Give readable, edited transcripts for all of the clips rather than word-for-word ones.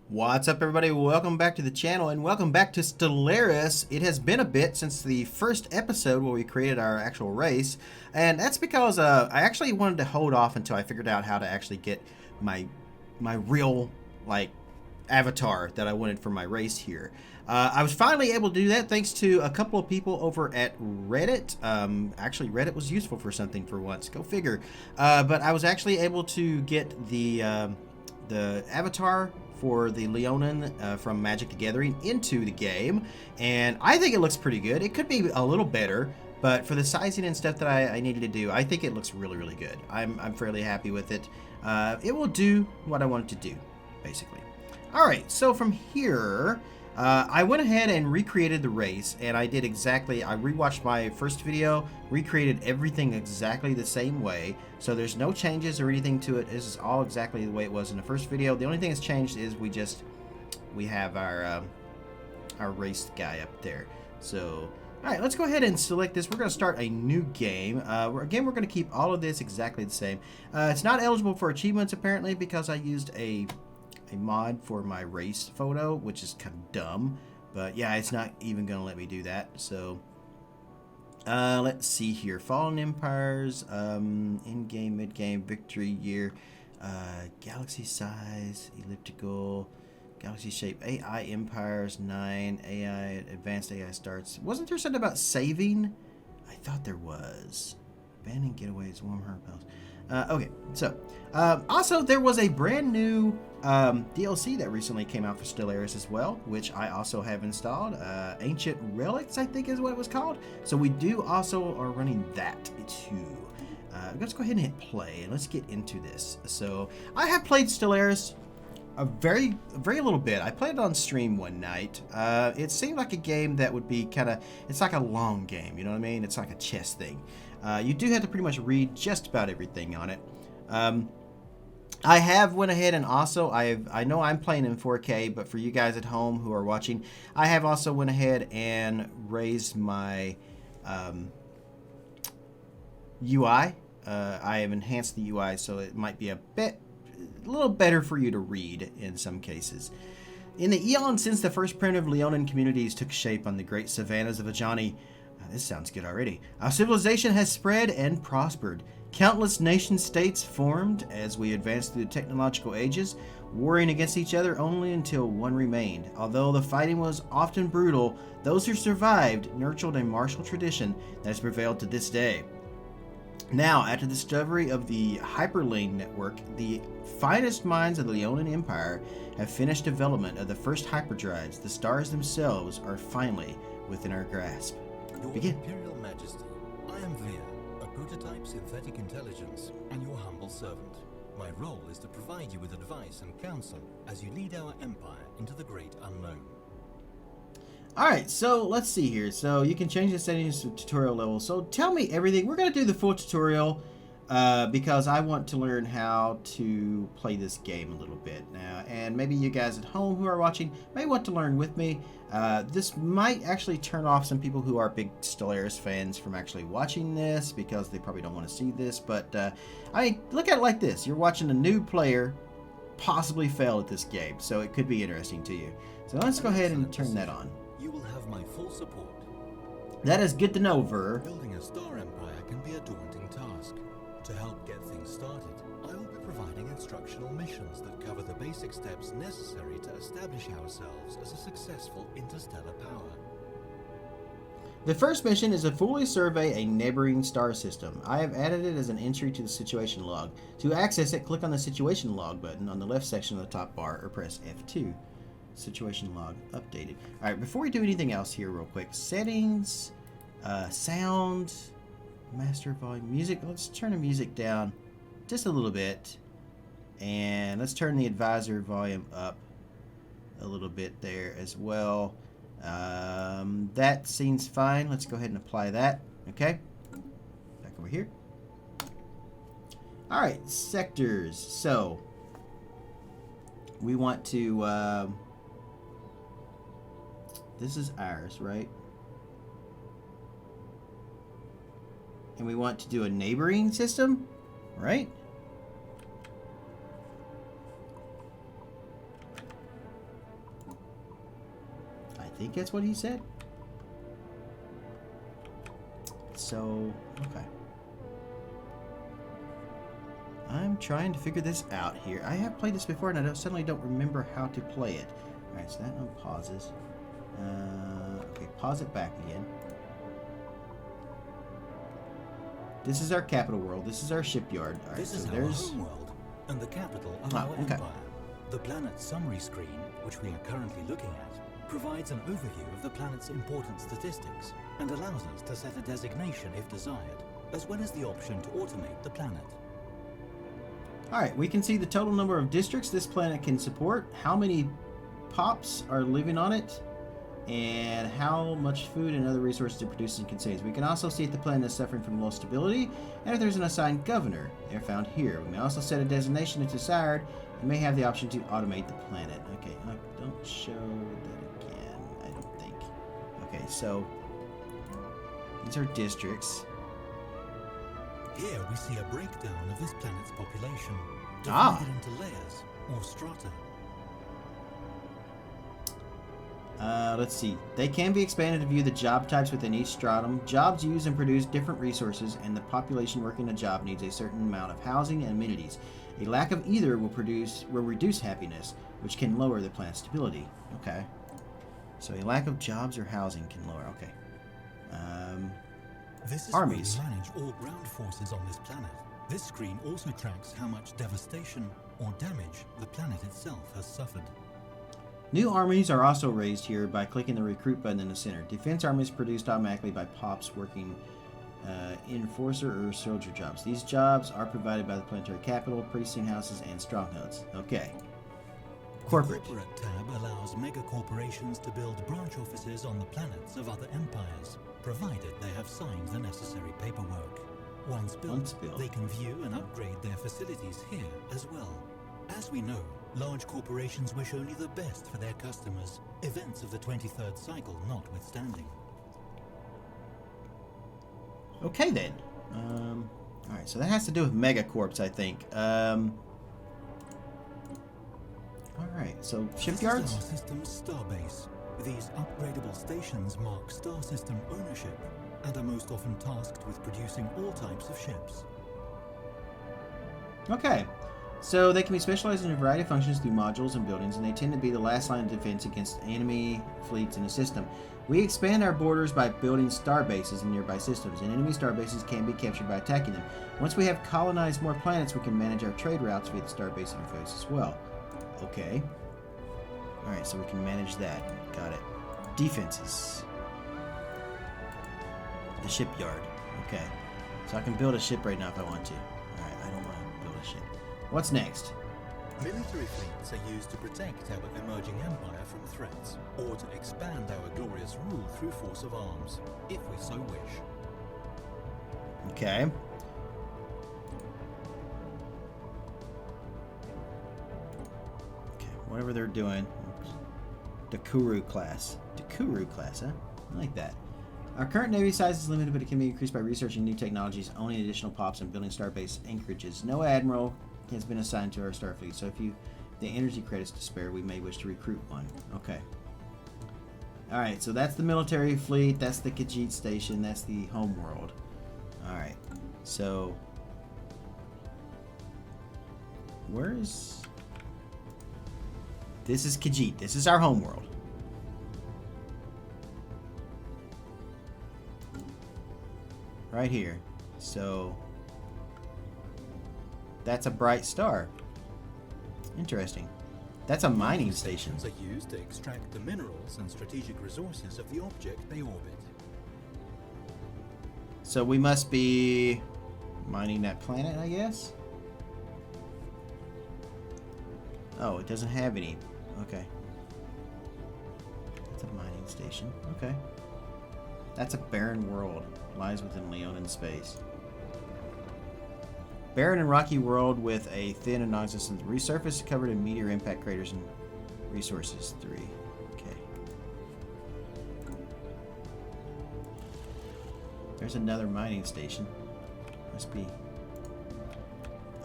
What's up, everybody? Welcome back to the channel and welcome back to Stellaris. It has been a bit since the first episode where we created our actual race, and that's because I actually wanted to hold off until I figured out how to actually get my real avatar that I wanted for my race here. I was finally able to do that thanks to a couple of people over at Reddit. Actually, Reddit was useful for something for once. Go figure. But I was actually able to get the avatar for the Leonin from Magic the Gathering into the game, and I think it looks pretty good. It could be a little better, but for the sizing and stuff that I needed to do, I think it looks really good. I'm fairly happy with it. It will do what I want it to do, basically. Alright, so from here, I went ahead and recreated the race, and I rewatched my first video, recreated everything exactly the same way, so there's no changes or anything to it. This is all exactly the way it was in the first video. The only thing that's changed is we have our race guy up there. So, alright, let's go ahead and select this. We're going to start a new game. Again, we're going to keep all of this exactly the same. It's not eligible for achievements, apparently, because I used a mod for my race photo, which is kind of dumb, but yeah, it's not even gonna let me do that. So let's see here. Fallen Empires, in-game, mid-game, victory year, galaxy size, elliptical, galaxy shape, AI empires 9, AI advanced AI starts. Wasn't there something about saving? I thought there was. Banning getaways, warm heart bells. Okay, so also there was a brand new DLC that recently came out for Stellaris as well, which I also have installed. Ancient Relics, I think is what it was called. So we do also are running that too. Let's go ahead and hit play and let's get into this. So I have played Stellaris a very little bit. I played it on stream one night. It seemed like a game that would be it's like a long game, you know what I mean? It's like a chess thing. You do have to pretty much read just about everything on it. I have went ahead and also, I know I'm playing in 4K, but for you guys at home who are watching, I have also went ahead and raised my UI. I have enhanced the UI so it might be a little better for you to read in some cases. In the eon since the first primitive Leonin communities took shape on the great savannas of Ajani, this sounds good already. Our civilization has spread and prospered. Countless nation-states formed as we advanced through the technological ages, warring against each other only until one remained. Although the fighting was often brutal, those who survived nurtured a martial tradition that has prevailed to this day. Now, after the discovery of the Hyperlane network, the finest minds of the Leonin Empire have finished development of the first hyperdrives. The stars themselves are finally within our grasp. Your Begin. Imperial Majesty, I am Veer, a prototype synthetic intelligence, and your humble servant. My role is to provide you with advice and counsel as you lead our empire into the great unknown. Alright, so let's see here. So you can change the settings to tutorial level. So tell me everything. We're going to do the full tutorial because I want to learn how to play this game a little bit now. And maybe you guys at home who are watching may want to learn with me. This might actually turn off some people who are big Stellaris fans from actually watching this because they probably don't want to see this. But I mean, look at it like this. You're watching a new player possibly fail at this game. So it could be interesting to you. So let's go ahead and turn that on. You will have my full support. That is good to know, Ver. Building a star empire can be a daunting task. To help get things started, I will be providing instructional missions that cover the basic steps necessary to establish ourselves as a successful interstellar power. The first mission is to fully survey a neighboring star system. I have added it as an entry to the situation log. To access it, click on the situation log button on the left section of the top bar or press F2. Situation log updated. Alright, before we do anything else here real quick, settings, sound, master volume, music. Let's turn the music down just a little bit, and let's turn the advisor volume up a little bit there as well. That seems fine. Let's go ahead and apply that. Okay, back over here. Alright, sectors. So we want to this is ours, right? And we want to do a neighboring system, right? think that's what he said. So, okay. I'm trying to figure this out here. I have played this before and I suddenly don't remember how to play it. Alright, so that one pauses. Okay, pause it back again. This is our capital world. This is our shipyard. Alright, This so is our there's... home world and the capital of Oh, our okay. empire. The planet's summary screen, which we are currently looking at, provides an overview of the planet's important statistics and allows us to set a designation if desired, as well as the option to automate the planet. Alright, we can see the total number of districts this planet can support, how many pops are living on it, and how much food and other resources it produces and contains. We can also see if the planet is suffering from low stability, and if there's an assigned governor. They're found here. We may also set a designation if desired, and may have the option to automate the planet. Okay, don't show that again, I don't think. Okay, so these are districts. Here we see a breakdown of this planet's population, Ah. divided into layers or strata. Let's see. They can be expanded to view the job types within each stratum. Jobs use and produce different resources, and the population working a job needs a certain amount of housing and amenities. A lack of either will reduce happiness, which can lower the planet's stability. Okay. So a lack of jobs or housing can lower. Okay. This is Armies. where we manage all ground forces on this planet. This screen also tracks how much devastation or damage the planet itself has suffered. New armies are also raised here by clicking the recruit button in the center. Defense armies produced automatically by pops working enforcer or soldier jobs. These jobs are provided by the planetary capital, precinct houses, and strongholds. Okay. Corporate. The corporate tab allows mega corporations to build branch offices on the planets of other empires, provided they have signed the necessary paperwork. Once built, they can view and upgrade their facilities here as well. As we know, large corporations wish only the best for their customers, events of the 23rd cycle notwithstanding. Okay then. Alright, so that has to do with megacorps, I think. Alright, so shipyards? This is our system's starbase. These upgradable stations mark star system ownership and are most often tasked with producing all types of ships. Okay. So they can be specialized in a variety of functions through modules and buildings, and they tend to be the last line of defense against enemy fleets in a system. We expand our borders by building star bases in nearby systems, and enemy star bases can be captured by attacking them. Once we have colonized more planets, we can manage our trade routes via the star base interface as well. Okay. Alright, so we can manage that. Got it. Defenses. The shipyard. Okay. So I can build a ship right now if I want to. Alright, I don't want to build a ship. What's next? Military fleets are used to protect our emerging empire from threats, or to expand our glorious rule through force of arms, if we so wish. Okay. Okay, whatever they're doing. Dakuru class. Dakuru class, huh? I like that. Our current navy size is limited, but it can be increased by researching new technologies, owning additional pops, and building starbase anchorages. No admiral has been assigned to our starfleet, so if the energy credits to spare, we may wish to recruit one. Okay. Alright, so that's the military fleet, that's the Khajiit station, that's the home world. Alright, so where is... This is Khajiit, this is our home world. Right here. So that's a bright star. Interesting. That's a mining station. Stations are used to extract the minerals and strategic resources of the object they orbit. So we must be mining that planet, I guess? Oh, it doesn't have any. Okay. It's a mining station. Okay. That's a barren world. Lies within Leonin space. Barren and rocky world with a thin and non-existent resurface covered in meteor impact craters and resources 3. Okay. There's another mining station. Must be...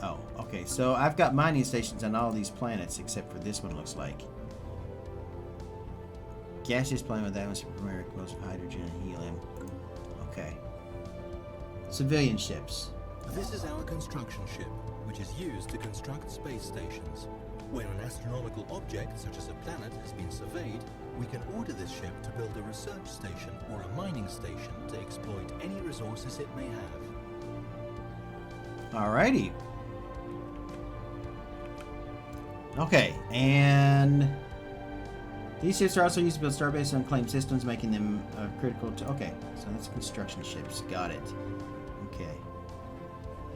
Oh, okay. So I've got mining stations on all these planets except for this one, looks like. Gaseous plane with atmosphere primary composed of hydrogen and helium. Okay. Civilian ships. This is our construction ship, which is used to construct space stations. When an astronomical object, such as a planet, has been surveyed, we can order this ship to build a research station or a mining station to exploit any resources it may have. Alrighty. Okay, and these ships are also used to build starbase and unclaimed systems, making them critical to... Okay, so that's construction ships. Got it. Okay.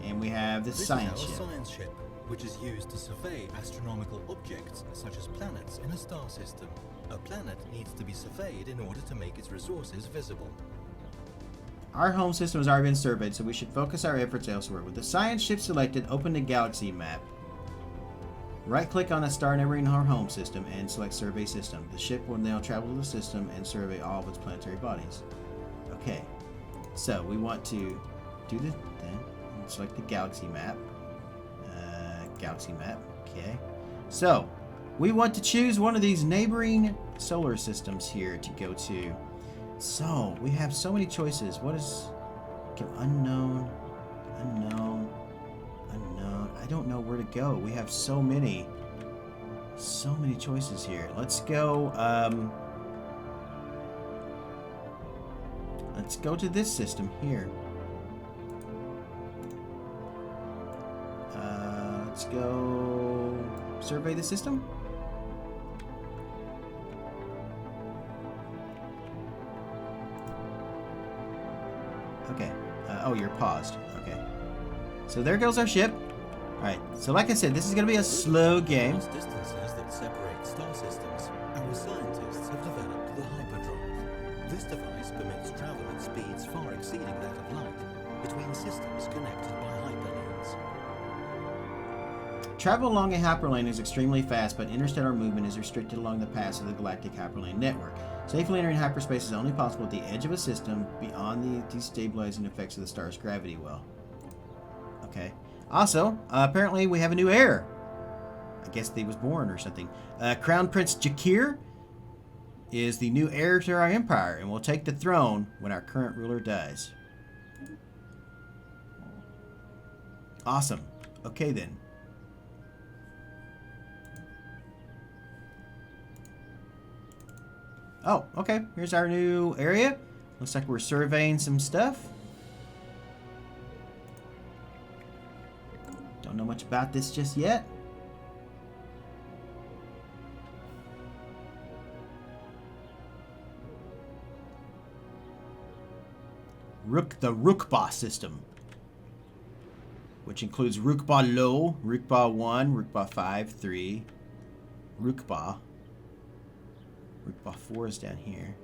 And we have this science ship. This is our science ship, which is used to survey astronomical objects such as planets in a star system. A planet needs to be surveyed in order to make its resources visible. Our home system has already been surveyed, so we should focus our efforts elsewhere. With the science ship selected, open the galaxy map. Right-click on a star neighboring our home system and select Survey System. The ship will now travel to the system and survey all of its planetary bodies. Okay, so we want to do the thing. Select the galaxy map. Galaxy map. Okay, so we want to choose one of these neighboring solar systems here to go to. So we have so many choices. What is unknown, unknown, unknown? I don't know where to go. We have so many choices here. Let's go. Let's go to this system here. Let's go survey the system. Okay. Oh, you're paused. Okay. So there goes our ship. Alright. So like I said, this is going to be a slow game. Distances that separate star systems, our scientists have developed the Hyperdrive. This device permits travel at speeds far exceeding that of light between systems connected by hyperlanes. Travel along a hyperlane is extremely fast, but interstellar movement is restricted along the paths of the galactic hyperlane network. Safely entering hyperspace is only possible at the edge of a system beyond the destabilizing effects of the star's gravity well. Okay. Also, apparently we have a new heir. I guess he was born or something. Crown Prince Jakir is the new heir to our empire and will take the throne when our current ruler dies. Awesome. Okay then. Oh, okay. Here's our new area. Looks like we're surveying some stuff. Don't know much about this just yet. The Rukba system, which includes Rukba Low, Rukba 1, Rukba 5, 3, Rukba. Rukba 4 is down here.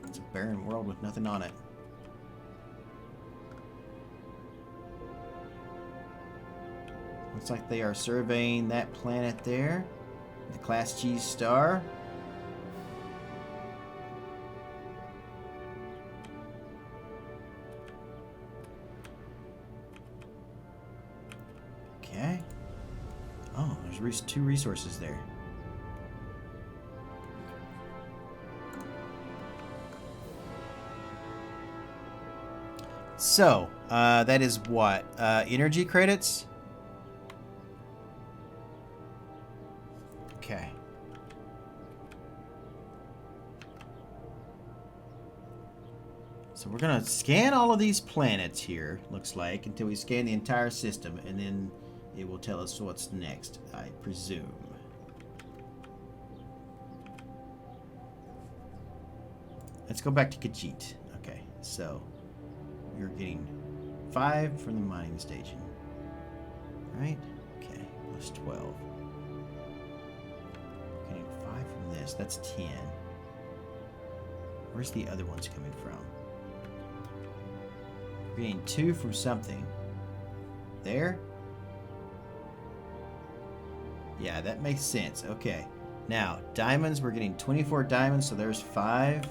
It's a barren world with nothing on it. Looks like they are surveying that planet there. The Class G star. Okay. Oh, there's two resources there. So, that is what? Energy credits? Okay. So we're going to scan all of these planets here, looks like, until we scan the entire system, and then it will tell us what's next, I presume. Let's go back to Khajiit. Okay, so you're getting 5 from the mining station. Right? Okay, plus 12. Getting 5 from this. That's 10. Where's the other ones coming from? We're getting 2 from something. There? Yeah, that makes sense. Okay. Now, diamonds, we're getting 24 diamonds, so there's 5.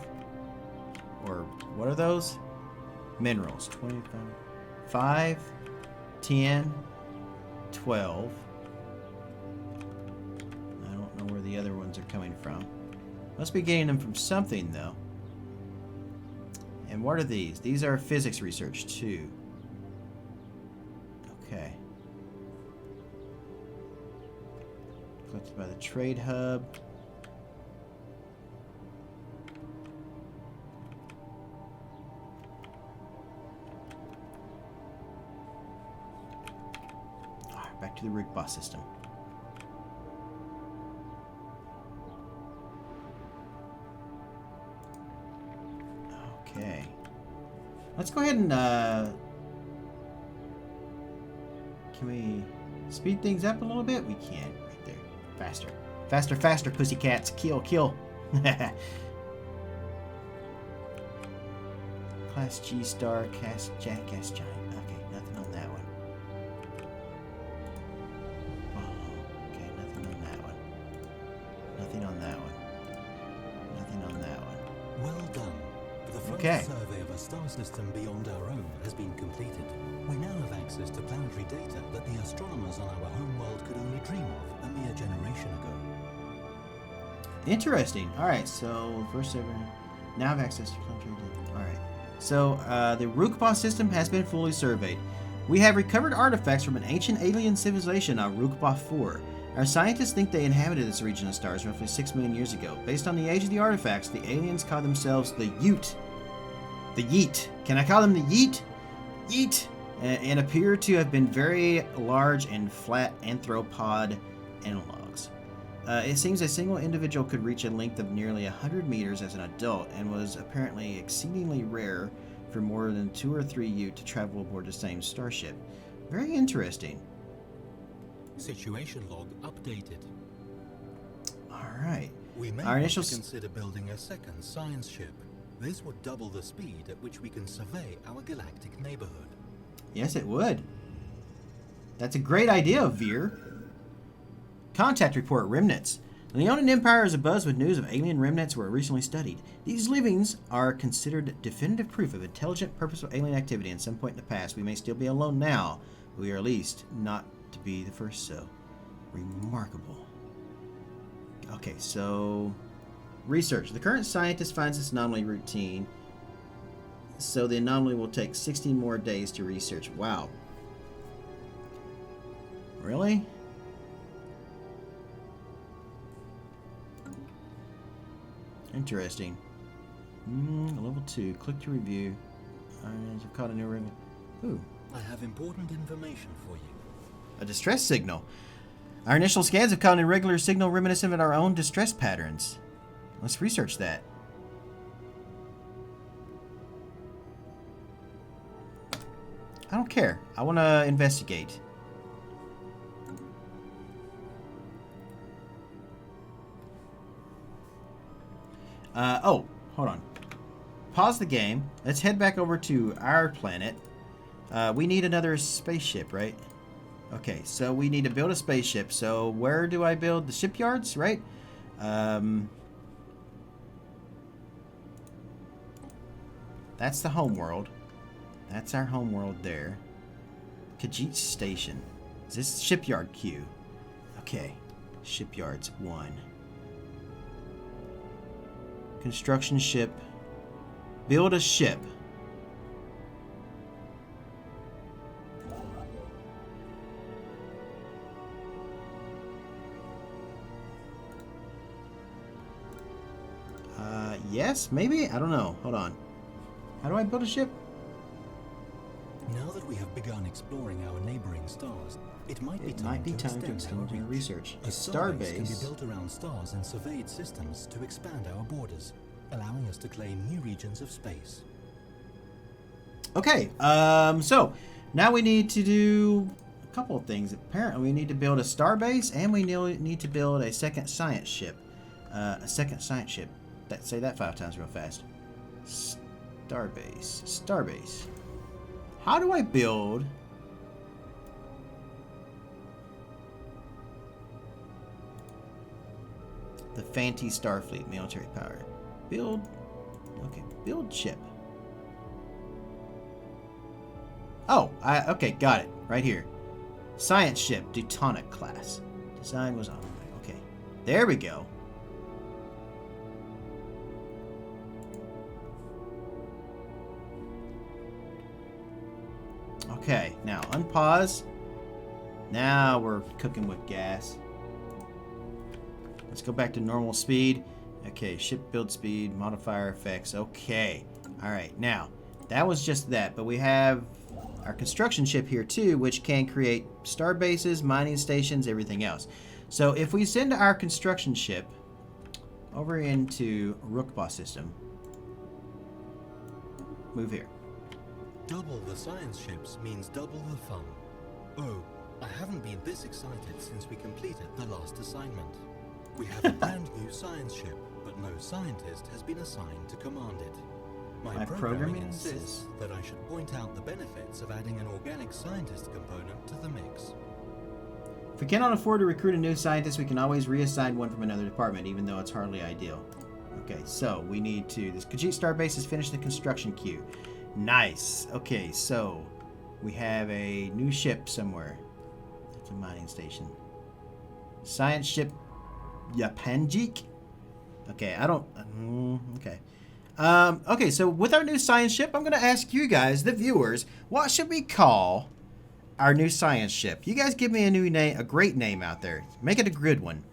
Or, what are those? Minerals. 25. 5, 10, 12. I don't know where the the other ones are coming from. Must be getting them from something, though. And what are these? These are physics research, too. Okay. Collected by the trade hub. Alright, back to the rig boss system. Okay. Let's go ahead and, can we speed things up a little bit? We can, right there. Faster. Faster, faster, pussycats. Kill, kill. Class G star, cast jackass giant. Okay, nothing on that one. Oh, okay, nothing on that one. Nothing on that one. Nothing on that one. Well done. The first Okay. survey of a star system beyond our own has been completed. We now have access to planetary data that the astronomers on our homeworld could only dream of a mere generation ago. Interesting. Alright, so first server now have access to planetary data. Alright. So the Rukpa system has been fully surveyed. We have recovered artifacts from an ancient alien civilization on Rukpa 4. Our scientists think they inhabited this region of stars roughly 6 million years ago. Based on the age of the artifacts, the aliens call themselves the Ute. The Yeet. Can I call them the Yeet? Yeet! And appear to have been very large and flat anthropod analogs. It seems a single individual could reach a length of nearly 100 meters as an adult and was apparently exceedingly rare for more than 2 or 3 Ute to travel aboard the same starship. Very interesting. Situation log updated. Alright. We may Our want initial to consider building a second science ship. This would double the speed at which we can survey our galactic neighborhood. Yes, it would. That's a great idea, Veer. Contact report, remnants. The Leonin Empire is abuzz with news of alien remnants were recently studied. These livings are considered definitive proof of intelligent, purposeful alien activity in some point in the past. We may still be alone now, but we are at least not to be the first so. Remarkable. Okay, so research. The current scientist finds this anomaly routine, so the anomaly will take 16 more days to research. Wow. Really? Interesting. Level 2. Click to review. I've caught a new ring. Ooh. I have important information for you. A distress signal. Our initial scans have caught an irregular signal reminiscent of our own distress patterns. Let's research that. I don't care. I want to investigate. Oh, hold on. Pause the game. Let's head back over to our planet. We need another spaceship, right? Okay, so we need to build a spaceship. So where do I build the shipyards, right? That's the home world. That's our home world there. Khajiit Station. Is this shipyard queue? Okay. Shipyards 1. Construction ship. Build a ship. Yes, maybe? I don't know. Hold on. How do I build a ship? Now that we have begun exploring our neighboring stars, it might be time to extend our research. A starbase can be built around stars and surveyed systems to expand our borders, allowing us to claim new regions of space. Okay, so now we need to do a couple of things. Apparently, we need to build a starbase, and we need to build a second science ship. Say that 5 times real fast. Starbase. How do I build the Fanti Starfleet military power? Build ship. Oh, okay, got it. Right here. Science ship, Teutonic class. Design was on. Okay. There we go. Okay, now unpause. Now we're cooking with gas. Let's go back to normal speed. Okay, ship build speed, modifier effects. Okay. Alright, now, that was just that. But we have our construction ship here too, which can create star bases, mining stations, everything else. So if we send our construction ship over into Rookba system, move here. Double the science ships means double the fun. Oh, I haven't been this excited since we completed the last assignment. We have a brand new science ship, but no scientist has been assigned to command it. My programming insists that I should point out the benefits of adding an organic scientist component to the mix. If we cannot afford to recruit a new scientist, we can always reassign one from another department, even though it's hardly ideal. Okay, so we need to... This Khajiit Starbase has finished the construction queue. Nice. Okay, so we have a new ship somewhere. That's a mining station. Science ship Yapanjik. Okay, I don't... okay. Okay, so with our new science ship, I'm going to ask you guys, the viewers, what should we call our new science ship? You guys give me a new name, a great name out there. Make it a good one.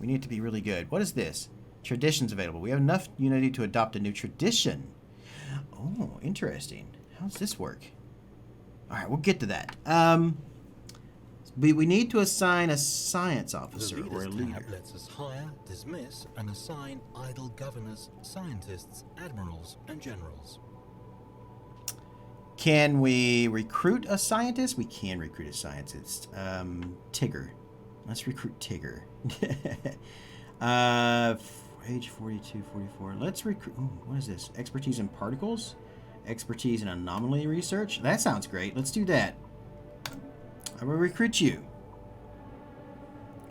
We need it to be really good. What is this? Traditions available. We have enough unity to adopt a new tradition. Oh, interesting. How does this work? All right, we'll get to that. We need to assign a science officer or a leader. Tab lets us hire, dismiss, and assign idle governors, scientists, admirals, and generals. Can we recruit a scientist? We can recruit a scientist. Tigger. Let's recruit Tigger. Age 42, 44. Let's recruit... Ooh, what is this? Expertise in particles? Expertise in anomaly research? That sounds great. Let's do that. I will recruit you.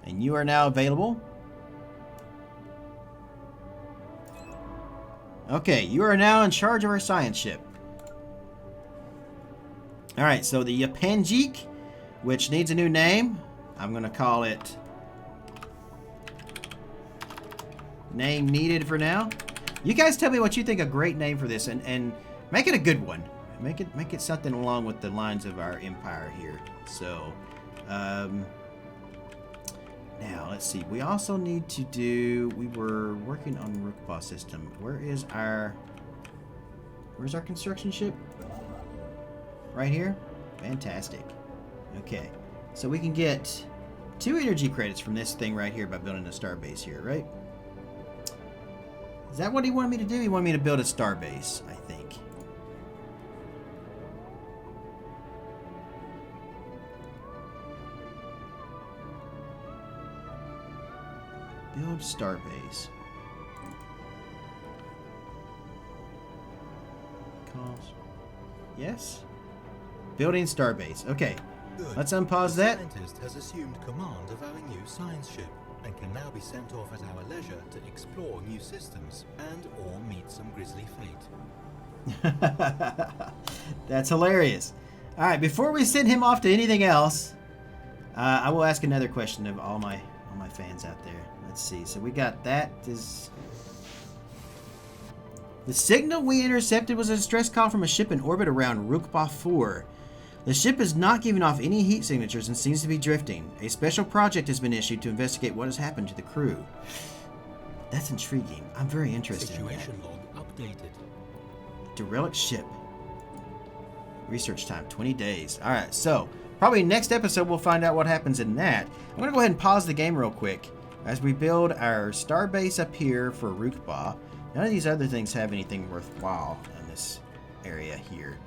And you are now available. Okay, you are now in charge of our science ship. Alright, so the Yapanjik, which needs a new name. I'm going to call it... Name needed for now. You guys tell me what you think a great name for this, and make it a good one. Make it something along with the lines of our empire here. So, now let's see. We also need to do. We were working on Rookba system. Where's our construction ship? Right here. Fantastic. Okay, so we can get 2 energy credits from this thing right here by building a star base here, right? Is that what he wanted me to do? He wanted me to build a star base, I think. Build star base. Cost. Yes. Building star base. Okay. Good. Let's unpause that. The scientist has assumed command of our new science ship and can now be sent off at our leisure to explore new systems and or meet some grisly fate. That's hilarious. All right, before we send him off to anything else, I will ask another question of all my fans out there. Let's see. So we got that. The signal we intercepted was a distress call from a ship in orbit around Rookba 4. The ship is not giving off any heat signatures and seems to be drifting. A special project has been issued to investigate what has happened to the crew. That's intriguing. I'm very interested Situation in that. log updated. Derelict ship. Research time, 20 days. Alright, so probably next episode we'll find out what happens in that. I'm going to go ahead and pause the game real quick as we build our star base up here for Rookba. None of these other things have anything worthwhile in this area here.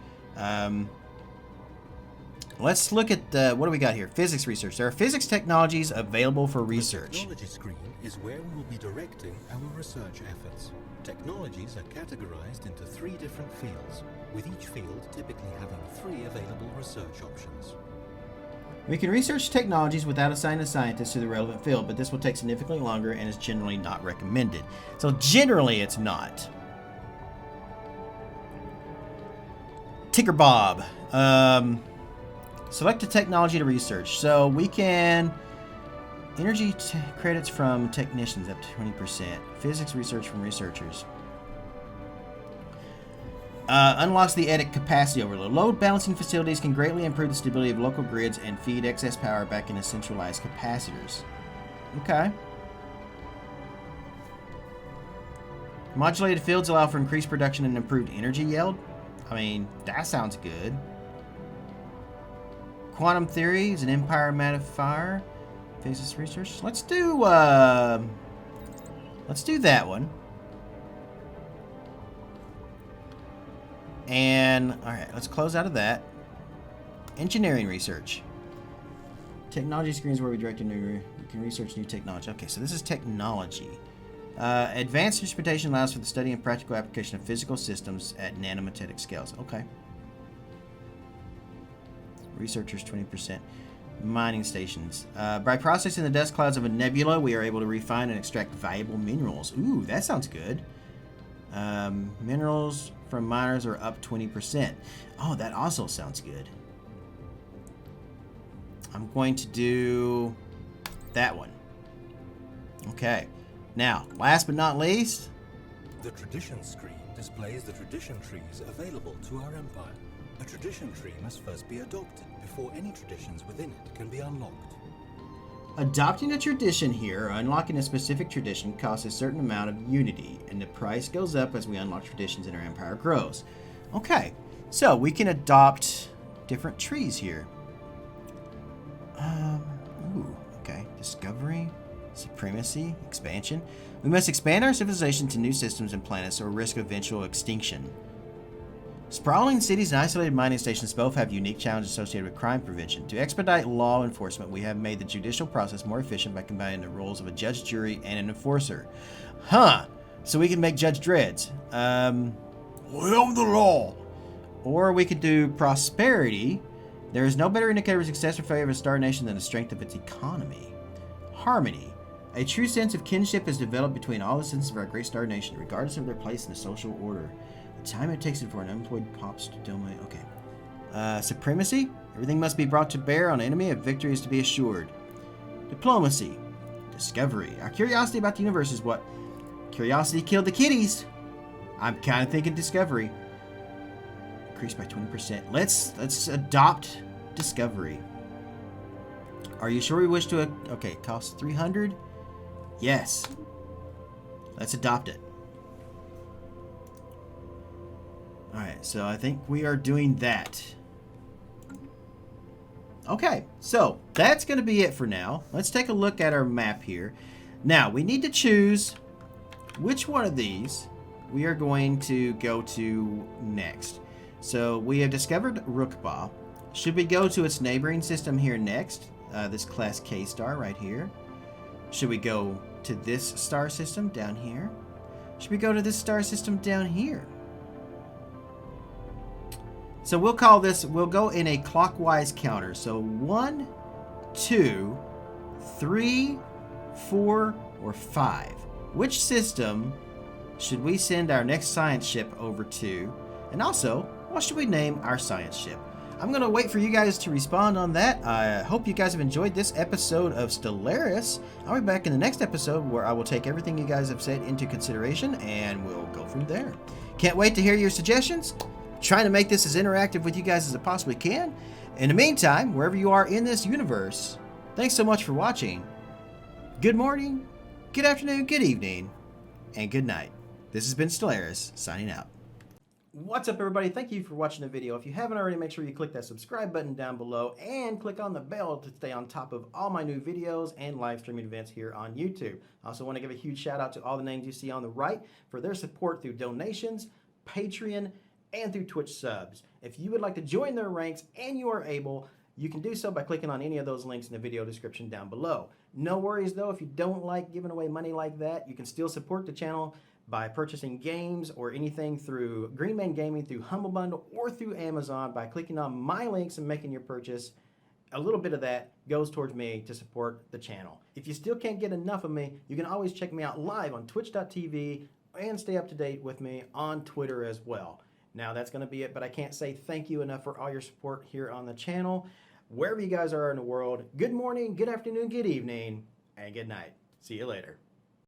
Let's look at what do we got here? Physics research. There are physics technologies available for research. The technology screen is where we will be directing our research efforts. Technologies are categorized into 3 different fields, with each field typically having 3 available research options. We can research technologies without assigning a scientist to the relevant field, but this will take significantly longer and is generally not recommended. So generally it's not. Tigger Bob. Select a technology to research. So we can Energy credits from technicians up to 20%. Physics research from researchers. Unlocks the edit capacity overload. Load balancing facilities can greatly improve the stability of local grids and feed excess power back into centralized capacitors. Okay. Modulated fields allow for increased production and improved energy yield. I mean, that sounds good. Quantum theory is an empire modifier. Physics research. Let's do that one. And all right, let's close out of that. Engineering research. Technology screens where we direct we can research new technology. Okay, so this is technology. Advanced instrumentation allows for the study and practical application of physical systems at nanometric scales. Okay. Researchers 20%. Mining stations. By processing the dust clouds of a nebula, we are able to refine and extract valuable minerals. Ooh, that sounds good. Minerals from miners are up 20%. Oh, that also sounds good. I'm going to do that one. Okay. Now, last but not least, the tradition screen displays the tradition trees available to our empire. A tradition tree must first be adopted before any traditions within it can be unlocked. Adopting a tradition here, or unlocking a specific tradition, costs a certain amount of unity, and the price goes up as we unlock traditions and our empire grows. Okay, so we can adopt different trees here. Okay. Discovery, supremacy, expansion. We must expand our civilization to new systems and planets or risk eventual extinction. Sprawling cities and isolated mining stations both have unique challenges associated with crime prevention. To expedite law enforcement, we have made the judicial process more efficient by combining the roles of a judge, jury, and an enforcer. Huh! So we can make Judge Dreads. I am the law. Or we could do prosperity. There is no better indicator of success or failure of a star nation than the strength of its economy. Harmony. A true sense of kinship is developed between all the citizens of our great star nation, regardless of their place in the social order. The time it takes for an unemployed pops to dominate. Okay. Supremacy. Everything must be brought to bear on an enemy if victory is to be assured. Diplomacy. Discovery. Our curiosity about the universe is what? Curiosity killed the kitties. I'm kind of thinking discovery. Increased by 20%. Let's adopt discovery. Are you sure we wish to? Okay, costs 300. Yes. Let's adopt it. Alright, so I think we are doing that. Okay, so that's going to be it for now. Let's take a look at our map here. Now, we need to choose which one of these we are going to go to next. So, we have discovered Rukba. Should we go to its neighboring system here next? This Class K star right here. Should we go to this star system down here? Should we go to this star system down here? So we'll call this, we'll go in a clockwise counter. So 1, 2, 3, 4, or 5. Which system should we send our next science ship over to? And also, what should we name our science ship? I'm going to wait for you guys to respond on that. I hope you guys have enjoyed this episode of Stellaris. I'll be back in the next episode where I will take everything you guys have said into consideration and we'll go from there. Can't wait to hear your suggestions. Trying to make this as interactive with you guys as I possibly can. In the meantime, wherever you are in this universe, thanks so much for watching. Good morning, good afternoon, good evening, and good night. This has been Stellaris, signing out. What's up, everybody? Thank you for watching the video. If you haven't already, make sure you click that subscribe button down below and click on the bell to stay on top of all my new videos and live streaming events here on YouTube. I also want to give a huge shout out to all the names you see on the right for their support through donations, Patreon, and through Twitch subs. If you would like to join their ranks and you are able, you can do so by clicking on any of those links in the video description down below. No worries though, if you don't like giving away money like that, you can still support the channel by purchasing games or anything through Greenman Gaming, through Humble Bundle, or through Amazon by clicking on my links and making your purchase. A little bit of that goes towards me to support the channel. If you still can't get enough of me, you can always check me out live on twitch.tv and stay up to date with me on Twitter as well. Now that's going to be it, but I can't say thank you enough for all your support here on the channel. Wherever you guys are in the world, good morning, good afternoon, good evening, and good night. See you later.